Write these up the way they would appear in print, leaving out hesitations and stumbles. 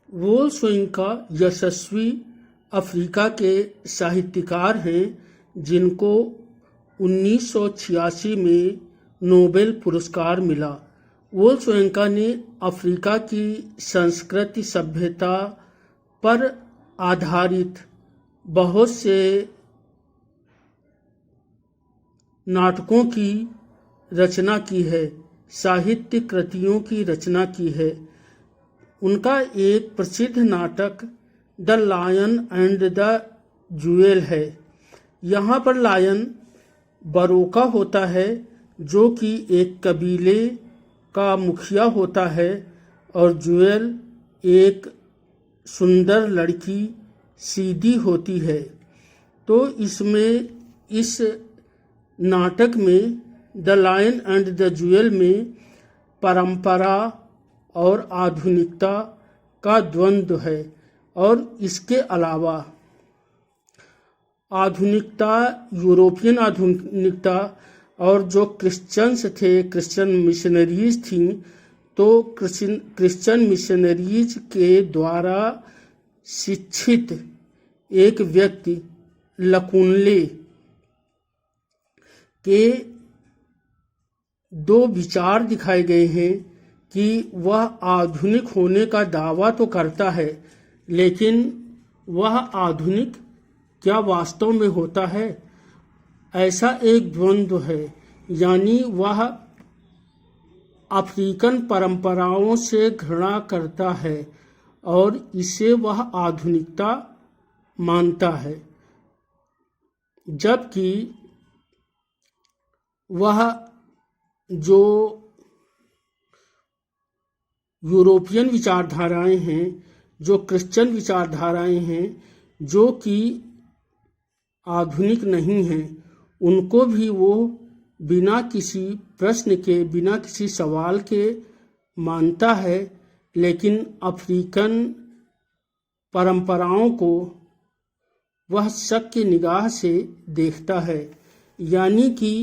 वोल्सोइंका यशस्वी Africa के साहित्यकार हैं जिनको 1986 में नोबेल पुरस्कार मिला। वोल्सोइंका ने अफ्रीका की संस्कृति सभ्यता पर आधारित बहुत से नाटकों की रचना की है, साहित्य कृतियों की रचना की है। उनका एक प्रसिद्ध नाटक the lion and the jewel है। यहाँ पर लायन बरोका होता है जो कि एक कबीले का मुखिया होता है और ज्वेल एक सुंदर लड़की सीधी होती है। तो इस नाटक में the lion and the jewel में परंपरा और आधुनिकता का द्वंद्व है और इसके अलावा आधुनिकता, यूरोपियन आधुनिकता और जो क्रिश्चियंस थे, क्रिश्चियन मिशनरीज थीं, तो क्रिश्चियन मिशनरीज के द्वारा शिक्षित एक व्यक्ति लकुनले के दो विचार दिखाए गए हैं कि वह आधुनिक होने का दावा तो करता है, लेकिन वह आधुनिक क्या वास्तव में होता है? ऐसा एक द्वंद्व है, यानी वह अफ्रीकन परंपराओं से घृणा करता है और इसे वह आधुनिकता मानता है, जबकि वह जो यूरोपियन विचारधाराएं हैं, जो क्रिश्चियन विचारधाराएं हैं, जो कि आधुनिक नहीं हैं, उनको भी वो बिना किसी प्रश्न के, बिना किसी सवाल के मानता है, लेकिन अफ्रीकन परंपराओं को वह शक की निगाह से देखता है। यानी कि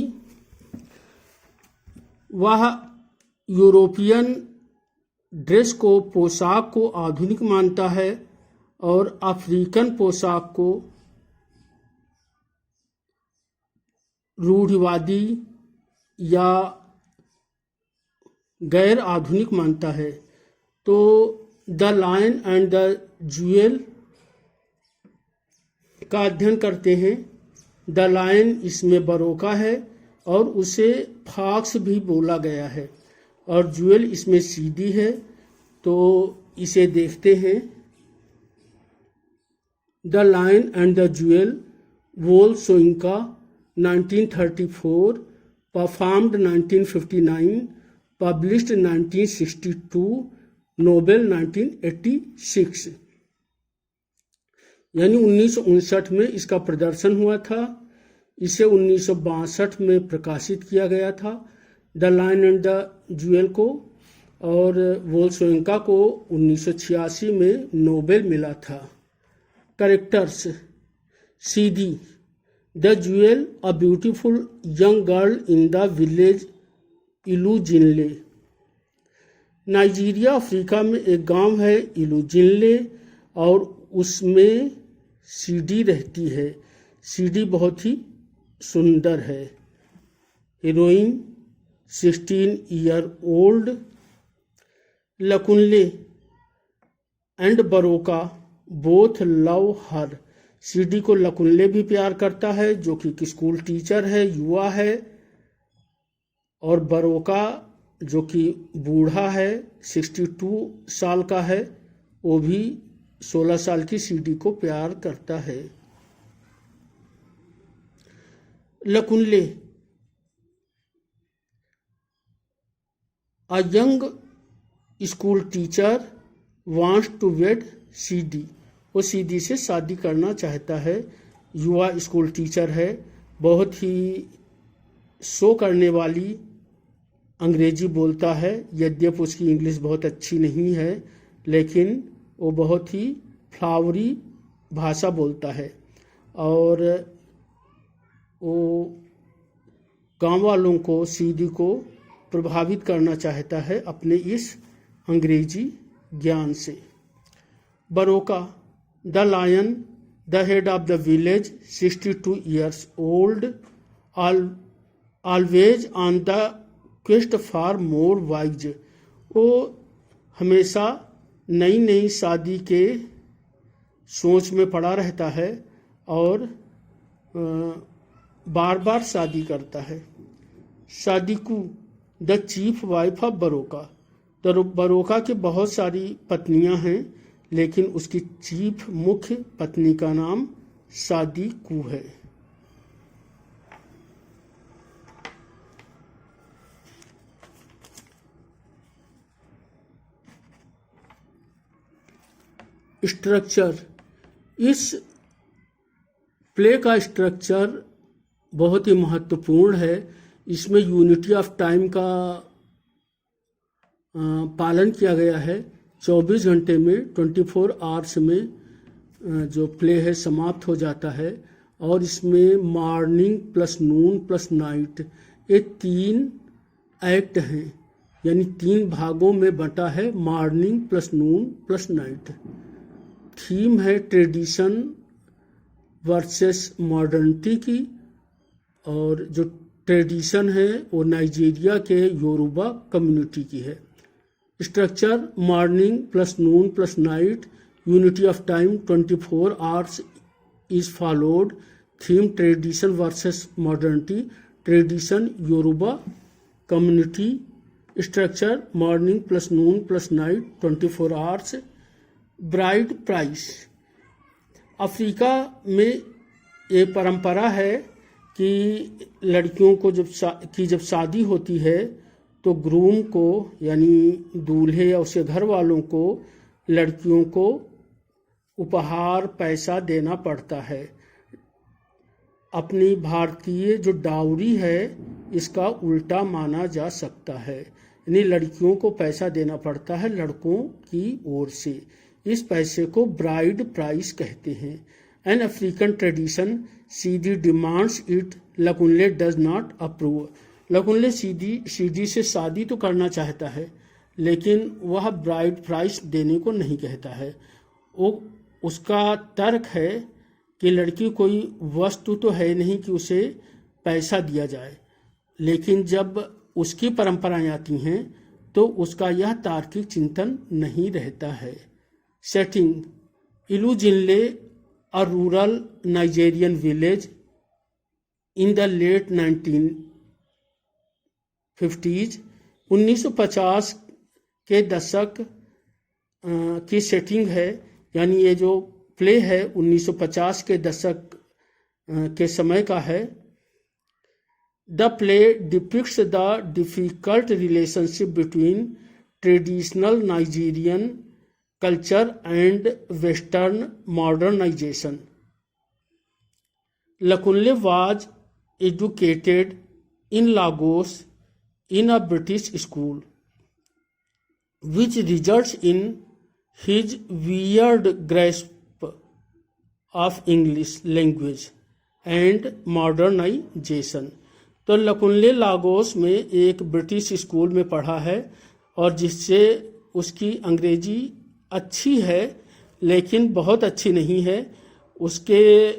वह यूरोपियन ड्रेस को, पोशाक को आधुनिक मानता है और अफ्रीकन पोशाक को रूढ़िवादी या गैर आधुनिक मानता है। तो the lion and the jewel का अध्ययन करते हैं। द लायन इसमें बरोका है और उसे फॉक्स भी बोला गया है, और ज्वेल इसमें सीधी है। तो इसे देखते हैं। The lion and the Jewel, Wole Soyinka 1934, performed 1959, published 1962, Nobel 1986। यानी 1959 में इसका प्रदर्शन हुआ था। इसे 1962 में प्रकाशित किया गया था, the lion and the Jewel को, और वोल्सोइंका को 1986 में नोबेल मिला था। Characters: Sidi, the Jewel, a beautiful young girl in the village Ilujinle. Nigeria, Africa में एक गांव है इलुजिनले, और उसमें सीडी रहती है। सीडी बहुत ही सुंदर है। Heroine 16 year old. Lakunle and Baroka both love her. Sidi को लकुनले भी प्यार करता है, जो कि स्कूल टीचर है, युवा है, और बरोका जो कि बूढ़ा है, 62 साल का है, वो भी 16 साल की सीडी को प्यार करता है। Lakunle, a young school teacher wants to wed Sidi. वो सीडी से शादी करना चाहता है। युवा स्कूल टीचर है, बहुत ही शो करने वाली अंग्रेजी बोलता है, यद्यपि उसकी इंग्लिश बहुत अच्छी नहीं है, लेकिन वो बहुत ही फ्लावरी भाषा बोलता है, और वो गांव वालों को, सीडी को प्रभावित करना चाहता है अपने इस अंग्रेजी ज्ञान से। Baroka, the lion, the head of the village, 62 years old, always on the quest for more wise. वो हमेशा नई नई शादी के सोच में पड़ा रहता है और बार बार शादी करता है। Sadiku, the chief wife of Baroka, तो बरोका की बहुत सारी पत्नियां हैं लेकिन उसकी चीफ मुख्य पत्नी का नाम सादिकू है। स्ट्रक्चर, इस प्ले का स्ट्रक्चर बहुत ही महत्वपूर्ण है। इसमें यूनिटी ऑफ टाइम का पालन किया गया है। 24 घंटे में 24 आवर्स में जो प्ले है समाप्त हो जाता है। और इसमें मॉर्निंग प्लस नून प्लस नाइट, ये 3 एक्ट हैं, यानी 3 भागों में बंटा है। मॉर्निंग प्लस नून प्लस नाइट। थीम है ट्रेडिशन वर्सेस मॉडर्निटी की, और जो ट्रेडिशन है वो नाइजीरिया के योरूबा कम्युनिटी की है। Structure, morning plus Noon plus night, unity of time 24 hours is followed. Theme tradition versus modernity, tradition Yoruba community. Structure, morning plus Noon plus night 24 hours. Bride price, Africa में ये परंपरा है कि लड़कियों को जब शादी होती है तो ग्रूम को यानी दूल्हे या उसके घर वालों को लड़कियों को उपहार पैसा देना पड़ता है। अपनी भारतीय जो डाउरी है इसका उल्टा माना जा सकता है, यानी लड़कियों को पैसा देना पड़ता है लड़कों की ओर से। इस पैसे को ब्राइड प्राइस कहते हैं। An African tradition, Sidi demands it, Lakunle does not approve. Lakunle Sidi से शादी तो करना चाहता है लेकिन वह ब्राइड प्राइस देने को नहीं कहता है। वो उसका तर्क है कि लड़की कोई वस्तु तो है नहीं कि उसे पैसा दिया जाए, लेकिन जब उसकी परंपराएं आती हैं तो उसका यह तार्किक चिंतन नहीं रहता है। Setting, Ilujinle, a rural Nigerian village in the late 1950s। 1950 के दशक की सेटिंग है, यानी ये जो प्ले है 1950 के दशक के समय का है। The play depicts the difficult relationship between traditional Nigerian culture and Western modernization। Lakunle was educated in Lagos in a British school, which results in his weird grasp of English language and modernization। तो लकुनले Lagos में एक British school में पढ़ा है और जिससे उसकी अंग्रेजी अच्छी है लेकिन बहुत अच्छी नहीं है। उसके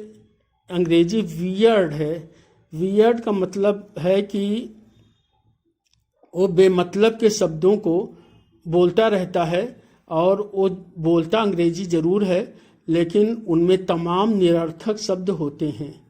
अंग्रेजी वियर्ड है। वियर्ड का मतलब है कि वो बेमतलब के शब्दों को बोलता रहता है और वो बोलता अंग्रेजी ज़रूर है लेकिन उनमें तमाम निरर्थक शब्द होते हैं।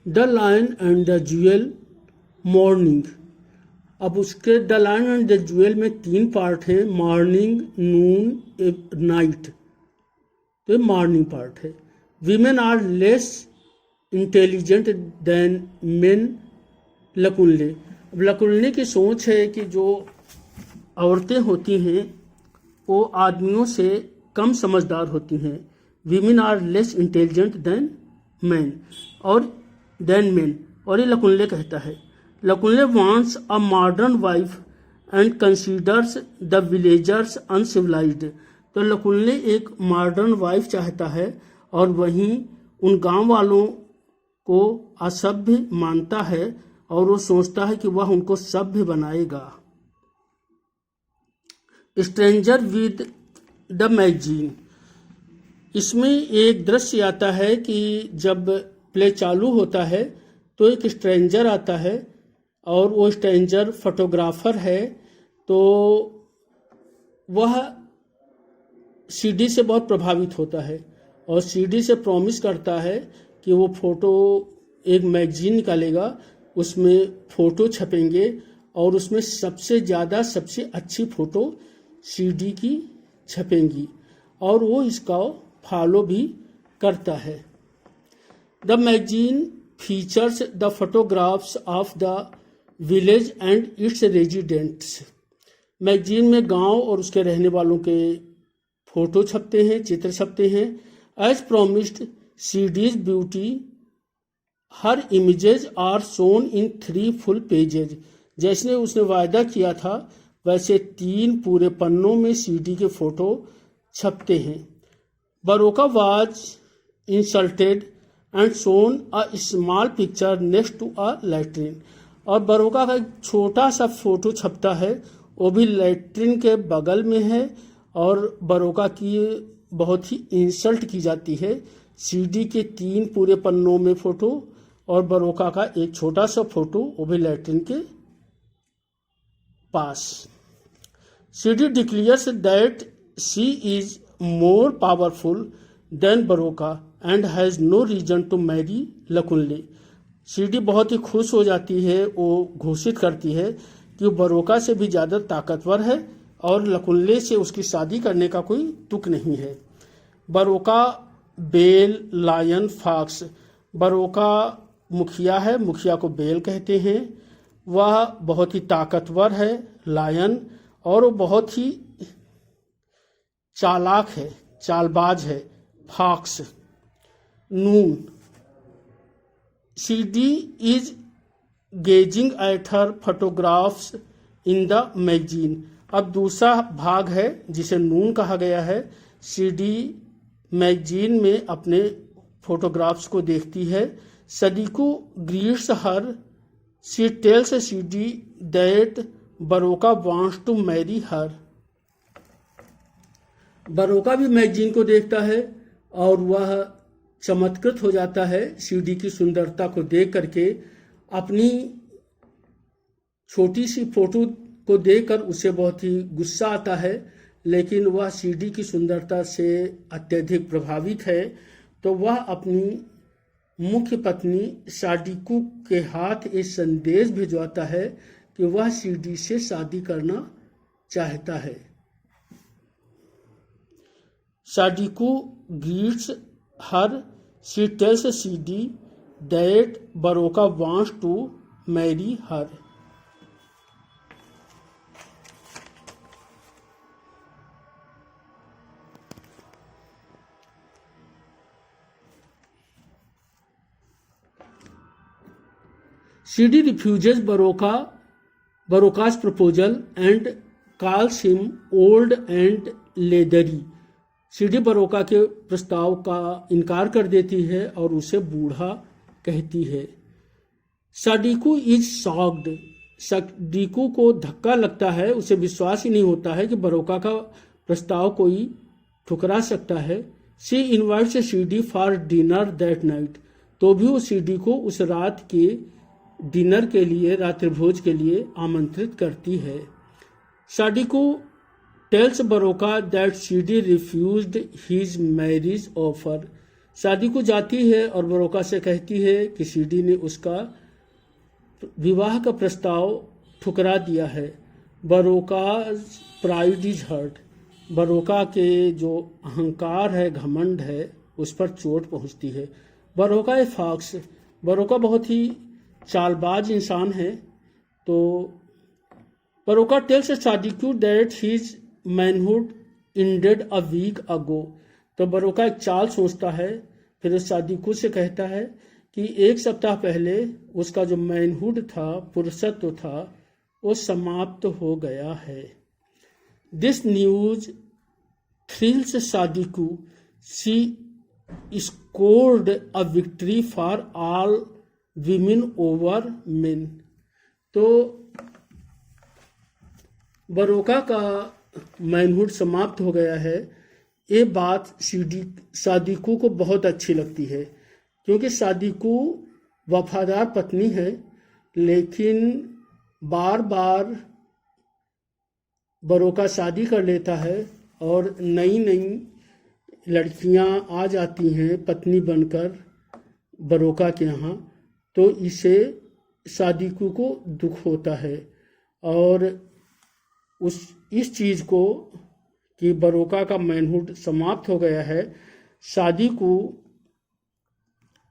The lion and the Jewel, morning. अब उसके the lion and the jewel में 3 पार्ट हैं, मॉर्निंग, नून, नाइट। तो मॉर्निंग पार्ट है। Women are less intelligent than men, Lakunle. अब लकुनले की सोच है कि जो औरतें होती हैं वो आदमियों से कम समझदार होती हैं। Women are less intelligent than man और ये लकुनले कहता है। Lakunle wants a modern wife and considers the villagers uncivilised. तो लकुल्ले एक मॉडर्न वाइफ चाहता है और वहीं उन गांव वालों को असभ्य मानता है और वो सोचता है कि वह उनको सभ्य बनाएगा। स्ट्रेंजर विद द मैगजीन, इसमें एक दृश्य आता है कि जब प्ले चालू होता है तो एक स्ट्रेंजर आता है और वो स्ट्रेंजर फोटोग्राफर है। तो वह सीडी से बहुत प्रभावित होता है और सीडी से प्रॉमिस करता है कि वो फोटो एक मैगजीन निकालेगा, उसमें फ़ोटो छपेंगे और उसमें सबसे ज़्यादा सबसे अच्छी फ़ोटो सीडी की छपेंगी और वो इसका फॉलो भी करता है। The magazine features the photographs of the village and it's residents, magazine में गांव और उसके रहने वालों के फोटो छपते हैं, चित्र छपते हैं। As promised Sidi's beauty her images are shown in 3 full pages, जैसे उसने वायदा किया था वैसे 3 पूरे पन्नों में सीडी के फोटो छपते हैं। Baroka was insulted and shown a small picture next to a latrine, और बरोका का एक छोटा सा फोटो छपता है, वो भी लैट्रिन के बगल में है और बरोका की बहुत ही इंसल्ट की जाती है। सीडी के 3 पूरे पन्नों में फोटो और बरोका का एक छोटा सा फोटो, वो भी लैट्रिन के पास। Sidi declares that she is more powerful than Baroka and has no reason to marry Lakunle. Sidi बहुत ही खुश हो जाती है, वो घोषित करती है कि वो बरोका से भी ज़्यादा ताकतवर है और लकुल्ले से उसकी शादी करने का कोई तुक नहीं है। Baroka Bale lion fox, Baroka मुखिया है, मुखिया को बेल कहते हैं। वह बहुत ही ताकतवर है लायन, और वो बहुत ही चालाक है, चालबाज है fox. Noon, Sidi is gazing at her photographs in the magazine. अब दूसरा भाग है जिसे नून कहा गया है। सीडी मैगजीन में अपने फोटोग्राफ्स को देखती है। Sadiku greets her, she tells Sidi that Baroka wants to marry her. Baroka भी मैगजीन को देखता है और वह चमत्कृत हो जाता है सीडी की सुंदरता को देख करके। अपनी छोटी सी फोटो को देखकर उसे बहुत ही गुस्सा आता है, लेकिन वह सीडी की सुंदरता से अत्यधिक प्रभावित है। तो वह अपनी मुख्य पत्नी साडिकू के हाथ एक संदेश भिजवाता है कि वह सीडी से शादी करना चाहता है। Sadiku greets her, she tells Sidi that Baroka wants to marry her. Sidi refuses Baroka's proposal and calls him old and leathery. Sidi Baroka के प्रस्ताव का इनकार कर देती है और उसे बूढ़ा कहती है। साडिकू इज शॉक्ड, साडिकू को धक्का लगता है, उसे विश्वास ही नहीं होता है कि बरोका का प्रस्ताव कोई ठुकरा सकता है। She invites CD for dinner that night, तो भी वो सीडी को उस रात के डिनर के लिए, रात्रिभोज के लिए आमंत्रित करती है। Sadiku tells Baroka that Sidi refused his marriage offer. Sadiku जाती है और बरोका से कहती है कि सीडी ने उसका विवाह का प्रस्ताव ठुकरा दिया है। Baroka pride is hurt, Baroka के जो अहंकार है, घमंड है, उस पर चोट पहुंचती है। बरोका ए फॉक्स, बरोका बहुत ही चालबाज इंसान है। तो Baroka tells Sadiku that his manhood ended a week ago, तो बरोका एक चाल सोचता है, फिर साडिकू से कहता है कि 1 सप्ताह पहले उसका जो मैनहुड था, पुरुषत्व था, वो समाप्त हो गया है। This news thrills Sadiku. She scored a victory for all women over men. तो बरोका का मैनहुड समाप्त हो गया है। ये बात सादिकू को बहुत अच्छी लगती है, क्योंकि सादिकू वफादार पत्नी है, लेकिन बार बार बरोका शादी कर लेता है और नई नई लड़कियां आ जाती हैं पत्नी बनकर बरोका के यहाँ, तो इसे सादिकू को दुख होता है। और इस चीज़ को कि बरोका का मैनहुड समाप्त हो गया है, सादिकू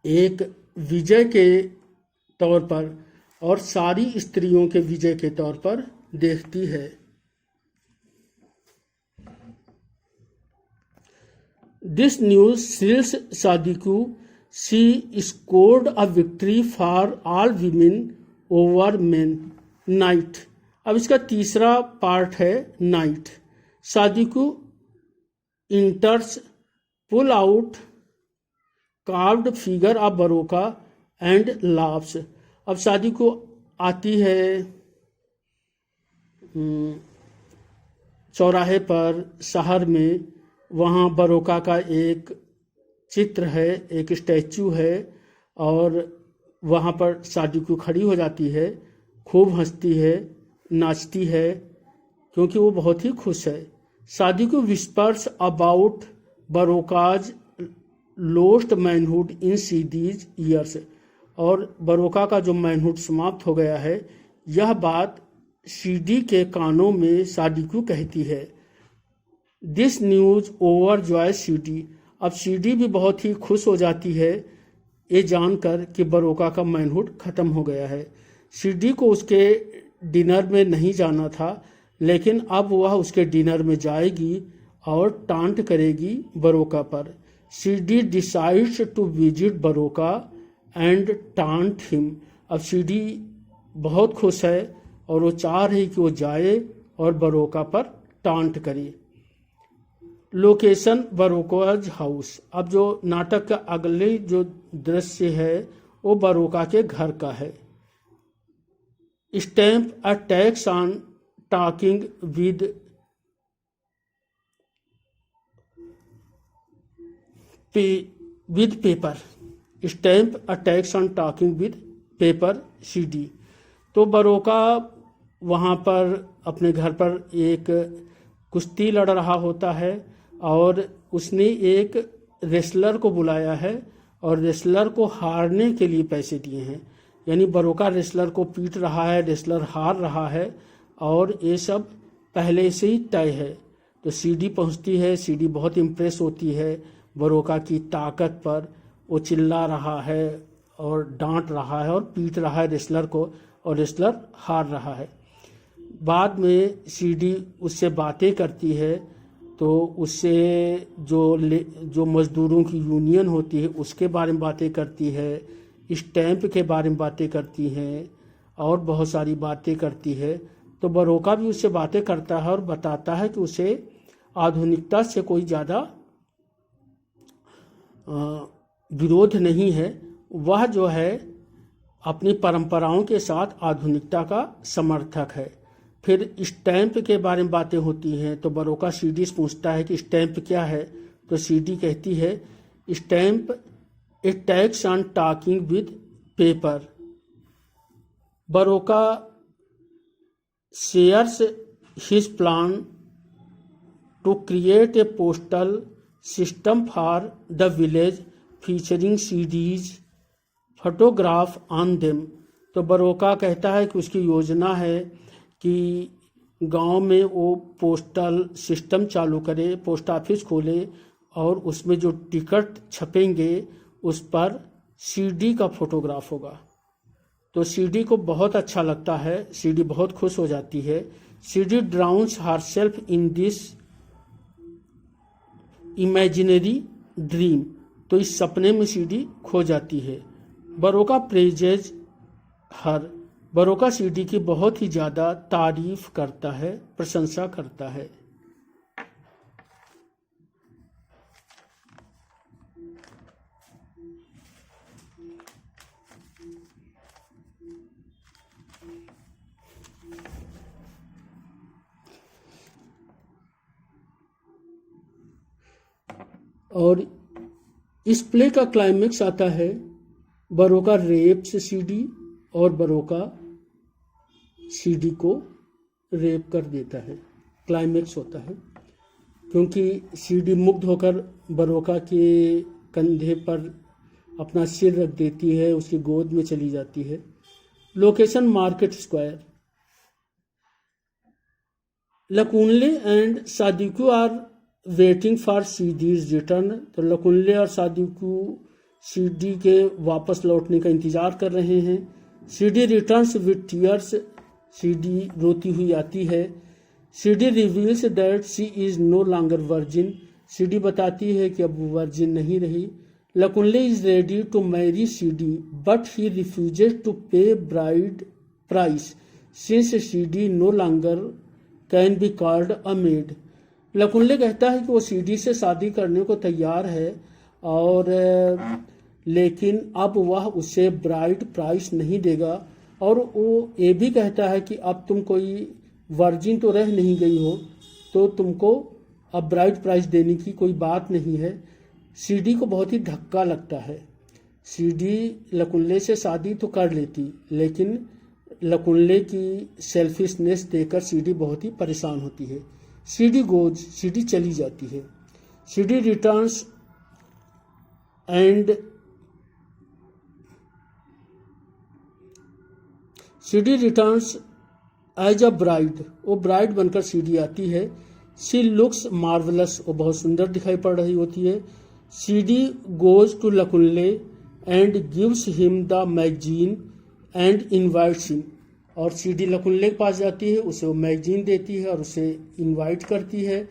एक विजय के तौर पर और सारी स्त्रियों के विजय के तौर पर देखती है। This news thrills Sadiku. She scored a victory for all women over men. Night. अब इसका तीसरा पार्ट है night. Sadiku enters pull out carved figure of Baroka and laughs. अब सादिकू आती है चौराहे पर शहर में, वहाँ बरोका का एक चित्र है, एक स्टैचू है, और वहाँ पर सादिकू खड़ी हो जाती है, खूब हंसती है, नाचती है, क्योंकि वो बहुत ही खुश है। Sadiku whispers about Baroka's lost manhood in Sidi's ears. और बरोका का जो मैनहुड समाप्त हो गया है, यह बात सीडी के कानों में सादिकू कहती है। This news over Joy CD. अब सीडी भी बहुत ही खुश हो जाती है ये जानकर कि बरोका का मैनहुड ख़त्म हो गया है। सीडी को उसके डिनर में नहीं जाना था, लेकिन अब वह उसके डिनर में जाएगी और टांट करेगी बरोका पर। Sidi decides to visit Baroka and taunt him. अब सीडी बहुत खुश है और वो चाह रही कि वो जाए और बरोका पर टांट करे। Location Baroka's house. अब जो नाटक का अगले जो दृश्य है वो बरोका के घर का है। Stamp attacks on talking with paper. Stamp attacks on talking with paper CD. तो बरोका वहाँ पर अपने घर पर एक कुश्ती लड़ रहा होता है और उसने एक रेसलर को बुलाया है और रेसलर को हारने के लिए पैसे दिए हैं। यानी बरोका रेसलर को पीट रहा है, रेसलर हार रहा है, और ये सब पहले से ही तय है। तो सीडी पहुंचती है, सीडी बहुत इम्प्रेस होती है बरोका की ताकत पर। वो चिल्ला रहा है और डांट रहा है और पीट रहा है रेसलर को, और रेसलर हार रहा है। बाद में सीडी उससे बातें करती है, तो उससे जो मज़दूरों की यूनियन होती है उसके बारे में बातें करती है, स्टैम्प के बारे में बातें करती हैं और बहुत सारी बातें करती है। तो बरोका भी उससे बातें करता है और बताता है कि उसे आधुनिकता से कोई ज़्यादा विरोध नहीं है, वह जो है अपनी परंपराओं के साथ आधुनिकता का समर्थक है। फिर स्टैम्प के बारे में बातें होती हैं, तो बरोका सीडी से पूछता है कि स्टैम्प क्या है, तो सीडी कहती है stamp it tax on talking with paper. Baroka shares his plan to create a postal system for the village featuring Sidi's photograph on them. तो बरोका कहता है कि उसकी योजना है कि गांव में वो पोस्टल सिस्टम चालू करे, पोस्ट ऑफिस खोले, और उसमें जो टिकट छपेंगे उस पर सीडी का फोटोग्राफ होगा। तो सीडी को बहुत अच्छा लगता है, सीडी बहुत खुश हो जाती है। Sidi drowns herself in this imaginary dream. तो इस सपने में सीडी खो जाती है। बरोका प्रेजेज हर। बरोका सीडी की बहुत ही ज़्यादा तारीफ करता है, प्रशंसा करता है। और इस प्ले का क्लाइमेक्स आता है बरोका रेप्स सीडी और बरोका सीडी को रेप कर देता है। क्लाइमेक्स होता है क्योंकि सीडी मुग्ध होकर बरोका के कंधे पर अपना सिर रख देती है, उसकी गोद में चली जाती है। Location market square. Lakunle and Sadiku are waiting for Sidi's return. तो लकुनले और सादिकू सीडी के वापस लौटने का इंतजार कर रहे हैं। Sidi returns with tears. Sidi रोती हुई आती है। Sidi reveals that she is no longer virgin. Sidi बताती है कि अब वो वर्जिन नहीं रही। Lakunle is ready to marry Sidi but he refuses to pay bride price since Sidi no longer can be called a maid. Lakunle कहता है कि वो सीडी से शादी करने को तैयार है और लेकिन अब वह उसे ब्राइड प्राइस नहीं देगा। और वो ये भी कहता है कि अब तुम कोई वर्जिन तो रह नहीं गई हो तो तुमको अब ब्राइड प्राइस देने की कोई बात नहीं है। सीडी को बहुत ही धक्का लगता है। सीडी लकुनले से शादी तो कर लेती लेकिन लकुनले की सेल्फिशनेस देखकर सीडी बहुत ही परेशान होती है। Sidi goes. सीडी चली जाती है। Sidi returns and Sidi returns as a bride. वो ब्राइड बनकर सीडी आती है। She looks marvellous. वो बहुत सुंदर दिखाई पड़ रही होती है। Sidi goes to Lakunle and gives him the magazine and invites him. और सीडी लकुनले के पास जाती है, उसे वो मैगजीन देती है और उसे इनवाइट करती है।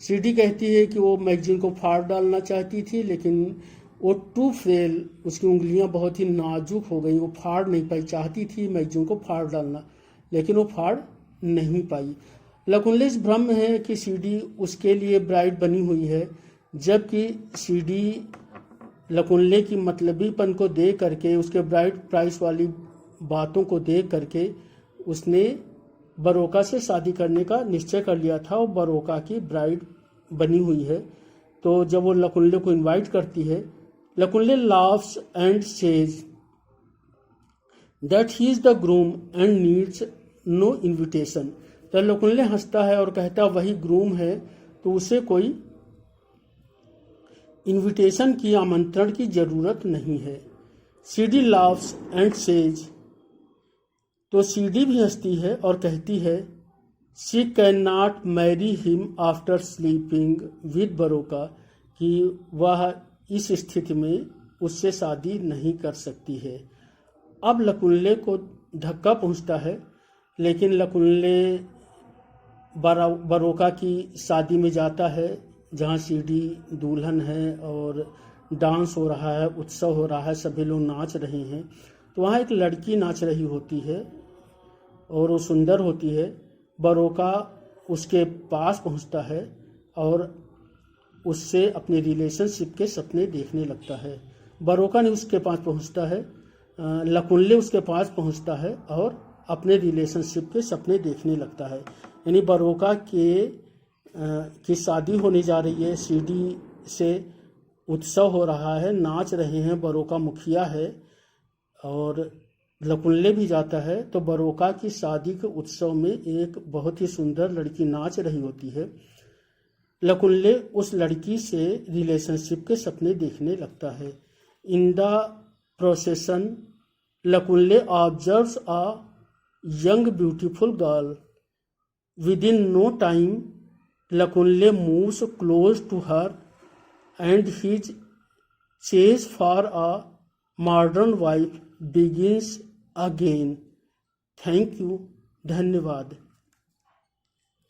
सीडी कहती है कि वो मैगजीन को फाड़ डालना चाहती थी लेकिन वो टू फेल, उसकी उंगलियां बहुत ही नाजुक हो गई, वो फाड़ नहीं पाई। चाहती थी मैगजीन को फाड़ डालना लेकिन वो फाड़ नहीं पाई। लकुनले इस भ्रम में है कि सीडी उसके लिए ब्राइड बनी हुई है जबकि सीडी लकुनले की मतलबीपन को देख करके, उसके ब्राइड प्राइस वाली बातों को देख करके उसने बरोका से शादी करने का निश्चय कर लिया था और बरोका की ब्राइड बनी हुई है। तो जब वो लकुनले को इनवाइट करती है, Lakunle laughs and says that he is the groom and needs no invitation. तो लकुनले हंसता है और कहता वही ग्रूम है तो उसे कोई इनविटेशन की, आमंत्रण की जरूरत नहीं है। CD laughs and says. तो सीडी भी हंसती है और कहती है she can not marry him after sleeping with Baroka, कि वह इस स्थिति में उससे शादी नहीं कर सकती है। अब लकुनले को धक्का पहुंचता है लेकिन लकुनले बरोका की शादी में जाता है जहां सीडी दुल्हन है और डांस हो रहा है, उत्सव हो रहा है, सभी लोग नाच रहे हैं। तो वहाँ एक लड़की नाच रही होती है और वो सुंदर होती है। बरोका उसके पास पहुँचता है और उससे अपने रिलेशनशिप के सपने देखने लगता है। बरोका ने उसके पास पहुँचता है, लकुनले उसके पास पहुँचता है और अपने रिलेशनशिप के सपने देखने लगता है। यानी बरोका की शादी होने जा रही है, सीडी से उत्सव हो रहा है, नाच रहे हैं, बरोका मुखिया है और लकुनले भी जाता है। तो बरोका की शादी के उत्सव में एक बहुत ही सुंदर लड़की नाच रही होती है। लकुनले उस लड़की से रिलेशनशिप के सपने देखने लगता है। In the procession Lakunle observes a young beautiful girl. Within no time Lakunle moves close to her and his chase for a modern wife begins again. Thank you. धन्यवाद।